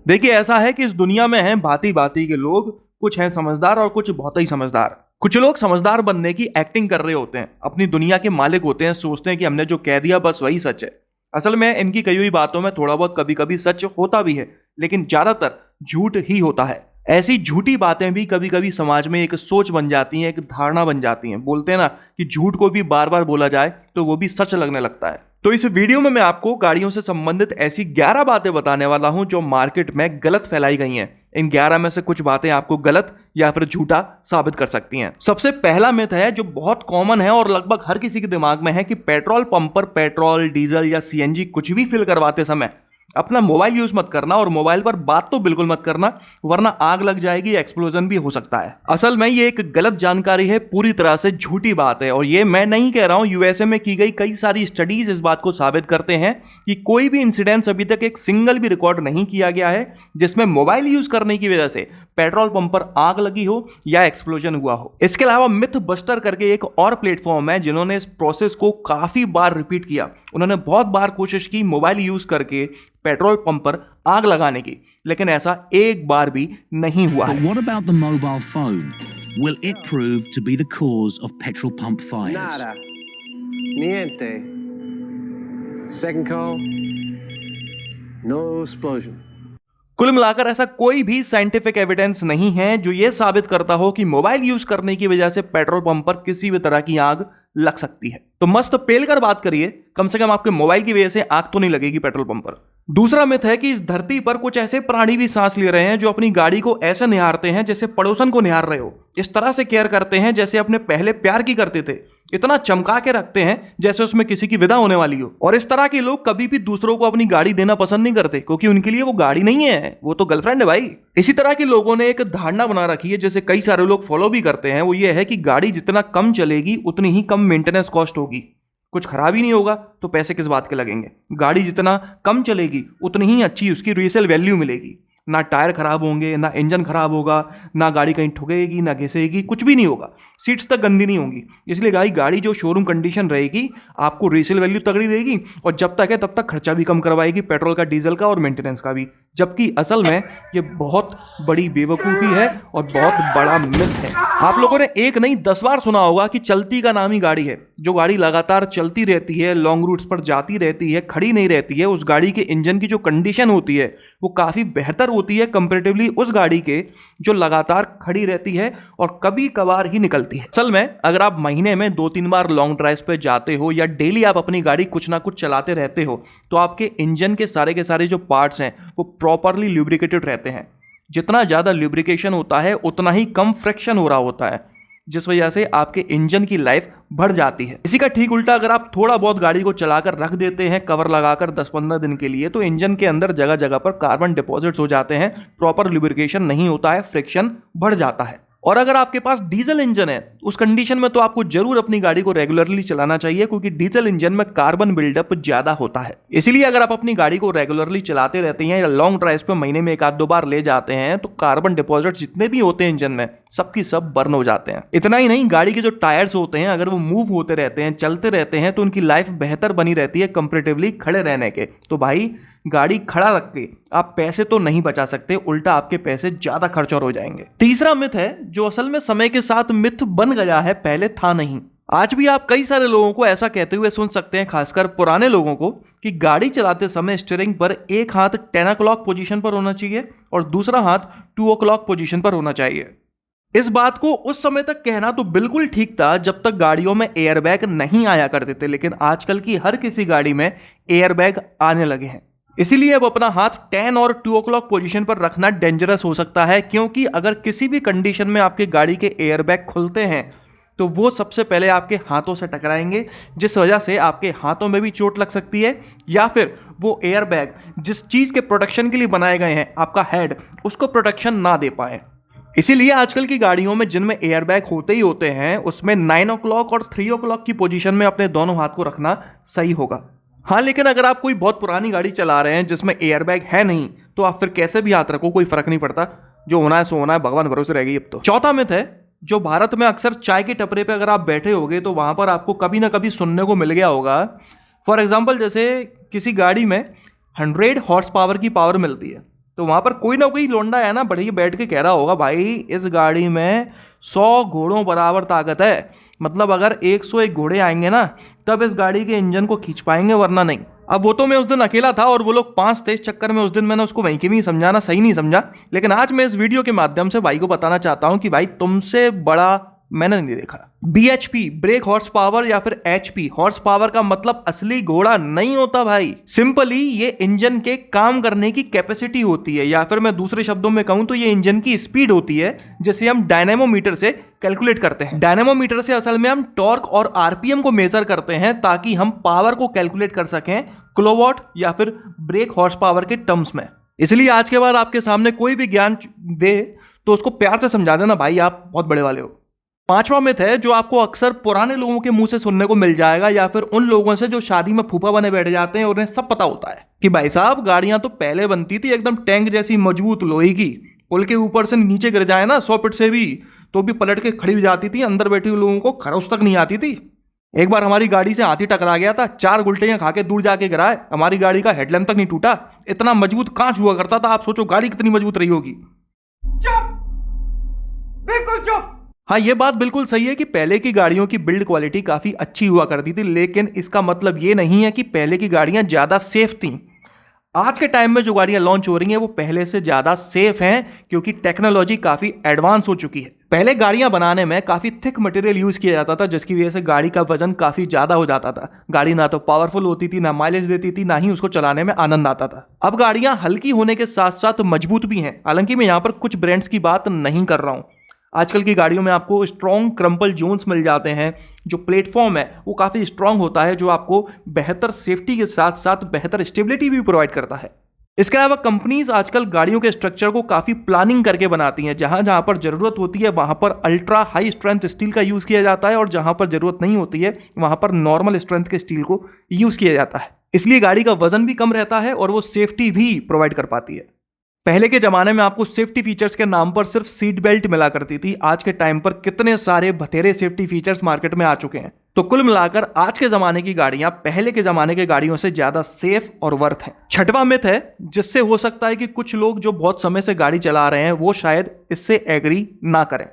देखिए, ऐसा है कि इस दुनिया में हैं भांति भांति के लोग। कुछ हैं समझदार और कुछ बहुत ही समझदार। कुछ लोग समझदार बनने की एक्टिंग कर रहे होते हैं, अपनी दुनिया के मालिक होते हैं, सोचते हैं कि हमने जो कह दिया बस वही सच है। असल में इनकी कही हुई बातों में थोड़ा बहुत कभी कभी सच होता भी है, लेकिन ज्यादातर झूठ ही होता है। ऐसी झूठी बातें भी कभी कभी समाज में एक सोच बन जाती हैं, एक धारणा बन जाती हैं। बोलते हैं ना कि झूठ को भी बार बार बोला जाए तो वो भी सच लगने लगता है। तो इस वीडियो में मैं आपको गाड़ियों से संबंधित ऐसी 11 बातें बताने वाला हूं जो मार्केट में गलत फैलाई गई हैं। इन 11 में से कुछ बातें आपको गलत या फिर झूठा साबित कर सकती हैं। सबसे पहला मिथ है जो बहुत कॉमन है और लगभग हर किसी के दिमाग में है कि पेट्रोल पंप पर पेट्रोल, डीजल या सीएनजी कुछ भी फिल करवाते समय अपना मोबाइल यूज मत करना और मोबाइल पर बात तो बिल्कुल मत करना, वरना आग लग जाएगी, एक्सप्लोजन भी हो सकता है। असल में ये एक गलत जानकारी है, पूरी तरह से झूठी बात है। और ये मैं नहीं कह रहा हूं, यूएसए में की गई कई सारी स्टडीज इस बात को साबित करते हैं कि कोई भी इंसिडेंट अभी तक एक सिंगल भी रिकॉर्ड नहीं किया गया है जिसमें मोबाइल यूज करने की वजह से पेट्रोल पंप पर आग लगी हो या एक्सप्लोजन हुआ हो। इसके अलावा मिथ बस्टर करके एक और प्लेटफॉर्म है जिन्होंने इस प्रोसेस को काफी बार रिपीट किया। उन्होंने बहुत बार कोशिश की मोबाइल यूज करके पेट्रोल पंप पर आग लगाने की, लेकिन ऐसा एक बार भी नहीं हुआ है। But what about the mobile phone? Will it prove to be the cause of petrol pump fires? Nada. Niente. Second call. No explosion. कुल मिलाकर ऐसा कोई भी साइंटिफिक एविडेंस नहीं है जो यह साबित करता हो कि मोबाइल यूज करने की वजह से पेट्रोल पंप पर किसी भी तरह की आग लग सकती है। तो मस्त पेल कर बात करिए, कम से कम आपके मोबाइल की वजह से आग तो नहीं लगेगी पेट्रोल पंप पर। दूसरा मिथ है कि इस धरती पर कुछ ऐसे प्राणी भी सांस ले रहे हैं जो अपनी गाड़ी को ऐसे निहारते हैं जैसे पड़ोसन को निहार रहे हो। इस तरह से केयर करते हैं जैसे अपने पहले प्यार की करते थे। इतना चमका के रखते हैं जैसे उसमें किसी की विदा होने वाली हो। और इस तरह के लोग कभी भी दूसरों को अपनी गाड़ी देना पसंद नहीं करते, क्योंकि उनके लिए वो गाड़ी नहीं है, वो तो गर्लफ्रेंड है भाई। इसी तरह के लोगों ने एक धारणा बना रखी है जिसे कई सारे लोग फॉलो भी करते हैं। वो ये है कि गाड़ी जितना कम चलेगी उतनी ही कम मेंटेनेंस कॉस्ट होगी। कुछ खराब ही नहीं होगा तो पैसे किस बात के लगेंगे। गाड़ी जितना कम चलेगी उतनी ही अच्छी उसकी रीसेल वैल्यू मिलेगी। ना टायर खराब होंगे, ना इंजन खराब होगा, ना गाड़ी कहीं ठुकेगी, ना घिसेगी, कुछ भी नहीं होगा। सीट्स तक गंदी नहीं होंगी। इसलिए गाड़ी जो शोरूम कंडीशन रहेगी आपको रीसेल वैल्यू तगड़ी देगी और जब तक है तब तक खर्चा भी कम करवाएगी, पेट्रोल का, डीजल का और मेंटेनेंस का भी। जबकि असल में ये बहुत बड़ी बेवकूफ़ी है और बहुत बड़ा मिथ है। आप लोगों ने एक नहीं 10 बार सुना होगा कि चलती का नाम ही गाड़ी है। जो गाड़ी लगातार चलती रहती है, लॉन्ग रूट्स पर जाती रहती है, खड़ी नहीं रहती है, उस गाड़ी के इंजन की जो कंडीशन होती है वो काफ़ी बेहतर होती है कंपैरेटिवली उस गाड़ी के जो लगातार खड़ी रहती है और कभी कभार ही निकलती है। असल में अगर आप महीने में 2-3 बार लॉन्ग ड्राइव पे जाते हो या डेली आप अपनी गाड़ी कुछ ना कुछ चलाते रहते हो तो आपके इंजन के सारे जो पार्ट्स हैं वो प्रॉपरली ल्यूब्रिकेटेड रहते हैं। जितना ज़्यादा ल्यूब्रिकेशन होता है उतना ही कम फ्रिक्शन हो रहा होता है, जिस वजह से आपके इंजन की लाइफ बढ़ जाती है। इसी का ठीक उल्टा अगर आप थोड़ा बहुत गाड़ी को चलाकर रख देते हैं कवर लगाकर 10-15 दिन के लिए तो इंजन के अंदर जगह जगह पर कार्बन डिपॉजिट्स हो जाते हैं, प्रॉपर लुब्रिकेशन नहीं होता है, फ्रिक्शन बढ़ जाता है। और अगर आपके पास डीजल इंजन है उस कंडीशन में तो आपको जरूर अपनी गाड़ी को रेगुलरली चलाना चाहिए, क्योंकि डीजल इंजन में कार्बन बिल्डअप ज्यादा होता है। इसीलिए अगर आप अपनी गाड़ी को रेगुलरली चलाते रहते हैं या लॉन्ग ड्राइव पे महीने में 1-2 बार ले जाते हैं तो कार्बन डिपॉजिट जितने भी होते हैं इंजन में सबकी सब बर्न हो जाते हैं। इतना ही नहीं, गाड़ी के जो टायर्स होते हैं अगर वो मूव होते रहते हैं, चलते रहते हैं तो उनकी लाइफ बेहतर बनी रहती है कंपेरेटिवली खड़े रहने के। तो भाई गाड़ी खड़ा रख के आप पैसे तो नहीं बचा सकते, उल्टा आपके पैसे ज्यादा खर्च और हो जाएंगे। तीसरा मिथ है जो असल में समय के साथ मिथ बन गया है, पहले था नहीं। आज भी आप कई सारे लोगों को ऐसा कहते हुए सुन सकते हैं, खासकर पुराने लोगों को, कि गाड़ी चलाते समय स्टीयरिंग पर एक हाथ 10 o'clock पोजीशन पर होना चाहिए और दूसरा हाथ 2 o'clock पोजीशन पर होना चाहिए। इस बात को उस समय तक कहना तो बिल्कुल ठीक था जब तक गाड़ियों में एयरबैग नहीं आया करते थे, लेकिन आजकल की हर किसी गाड़ी में एयरबैग आने लगे हैं। इसीलिए अब अपना हाथ 10 और 2 o'clock पोजीशन पर रखना डेंजरस हो सकता है, क्योंकि अगर किसी भी कंडीशन में आपके गाड़ी के एयरबैग खुलते हैं तो वो सबसे पहले आपके हाथों से टकराएंगे, जिस वजह से आपके हाथों में भी चोट लग सकती है, या फिर वो एयरबैग जिस चीज़ के प्रोटेक्शन के लिए बनाए गए हैं, आपका हेड, उसको प्रोटेक्शन ना दे पाए। इसीलिए आजकल की गाड़ियों में जिनमें एयरबैग होते ही होते हैं उसमें 9 o'clock और 3 o'clock की पोजीशन में अपने दोनों हाथ को रखना सही होगा। हाँ, लेकिन अगर आप कोई बहुत पुरानी गाड़ी चला रहे हैं जिसमें एयरबैग है नहीं तो आप फिर कैसे भी हाथ रखो, कोई फर्क नहीं पड़ता, जो होना है सो होना है, भगवान भरोसे रहेगी अब तो। चौथा मिथ है जो भारत में अक्सर चाय के टपरे पे अगर आप बैठे होगे तो वहां पर आपको कभी ना कभी सुनने को मिल गया होगा। फॉर एग्जाम्पल, जैसे किसी गाड़ी में 100 हॉर्स पावर की पावर मिलती है तो वहां पर कोई ना कोई लोंडा है ना बढ़िया बैठ के कह रहा होगा भाई इस गाड़ी में 100 घोड़ों बराबर ताकत है, मतलब अगर 101 घोड़े आएंगे ना तब इस गाड़ी के इंजन को खींच पाएंगे, वरना नहीं। अब वो तो मैं उस दिन अकेला था और वो लोग 5 थे, इस चक्कर में उस दिन मैंने उसको वहीं के भी समझाना सही नहीं समझा। लेकिन आज मैं इस वीडियो के माध्यम से भाई को बताना चाहता हूं कि भाई तुमसे बड़ा मैंने नहीं देखा। BHP ब्रेक हॉर्स पावर या फिर HP हॉर्स पावर का मतलब असली घोड़ा नहीं होता भाई। सिंपली ये इंजन के काम करने की कैपेसिटी होती है, या फिर मैं दूसरे शब्दों में कहूं तो ये इंजन की स्पीड होती है, जिसे हम डायनेमोमीटर से कैलकुलेट करते हैं। डायनेमोमीटर से असल में हम टॉर्क और RPM को मेजर करते हैं ताकि हम पावर को कैलकुलेट कर सकें किलोवाट या फिर ब्रेक हॉर्स पावर के टर्म्स में। इसलिए आज के बाद आपके सामने कोई भी ज्ञान दे तो उसको प्यार से समझा देना भाई आप बहुत बड़े वाले हो। 5वां मिथ है जो आपको अक्सर पुराने लोगों के मुंह से सुनने को मिल जाएगा, या फिर उन लोगों से जो शादी में फूफा बने बैठ जाते हैं और उन्हें सब पता होता है कि भाई साहब गाड़ियां तो पहले बनती थी एकदम टैंक जैसी मजबूत लोहे की, पुल के ऊपर से नीचे गिर जाए ना 100 फीट से भी तो भी पलट के खड़ी हो जाती थी, अंदर बैठे हुए लोगों को खरोच तक नहीं आती थी। एक बार हमारी गाड़ी से हाथी टकरा गया था, 4 गुलटियां खा के दूर जाके गिराए, हमारी गाड़ी का हेडलैम्प तक नहीं टूटा, इतना मजबूत कांच हुआ करता था। आप सोचो गाड़ी कितनी मजबूत रही होगी। चुप, बिल्कुल चुप। हाँ ये बात बिल्कुल सही है कि पहले की गाड़ियों की बिल्ड क्वालिटी काफी अच्छी हुआ करती थी, लेकिन इसका मतलब ये नहीं है कि पहले की गाड़ियां ज्यादा सेफ थीं। आज के टाइम में जो गाड़ियां लॉन्च हो रही हैं वो पहले से ज्यादा सेफ हैं क्योंकि टेक्नोलॉजी काफी एडवांस हो चुकी है। पहले गाड़ियां बनाने में काफी थिक मटेरियल यूज किया जाता था, जिसकी वजह से गाड़ी का वजन काफी ज्यादा हो जाता था। गाड़ी ना तो पावरफुल होती थी, ना माइलेज देती थी, ना ही उसको चलाने में आनंद आता था। अब गाड़ियां हल्की होने के साथ साथ मजबूत भी हैं। हालांकि मैं यहां पर कुछ ब्रांड्स की बात नहीं कर रहा हूं। आजकल की गाड़ियों में आपको स्ट्रॉन्ग क्रम्पल जोन्स मिल जाते हैं, जो प्लेटफॉर्म है वो काफ़ी स्ट्रॉन्ग होता है, जो आपको बेहतर सेफ्टी के साथ साथ बेहतर स्टेबिलिटी भी प्रोवाइड करता है। इसके अलावा कंपनीज आजकल गाड़ियों के स्ट्रक्चर को काफ़ी प्लानिंग करके बनाती हैं। जहां जहां पर ज़रूरत होती है वहां पर अल्ट्रा हाई स्ट्रेंथ स्टील का यूज़ किया जाता है, और जहां पर ज़रूरत नहीं होती है वहां पर नॉर्मल स्ट्रेंथ के स्टील को यूज़ किया जाता है। इसलिए गाड़ी का वजन भी कम रहता है और वो सेफ्टी भी प्रोवाइड कर पाती है। पहले के जमाने में आपको सेफ्टी फीचर्स के नाम पर सिर्फ सीट बेल्ट मिला करती थी, आज के टाइम पर कितने सारे बथेरे सेफ्टी फीचर्स मार्केट में आ चुके हैं। तो कुल मिलाकर आज के जमाने की गाड़ियां पहले के जमाने के गाड़ियों से ज्यादा सेफ और वर्थ हैं। 6वां मिथ है जिससे हो सकता है कि कुछ लोग जो बहुत समय से गाड़ी चला रहे हैं वो शायद इससे एग्री ना करें।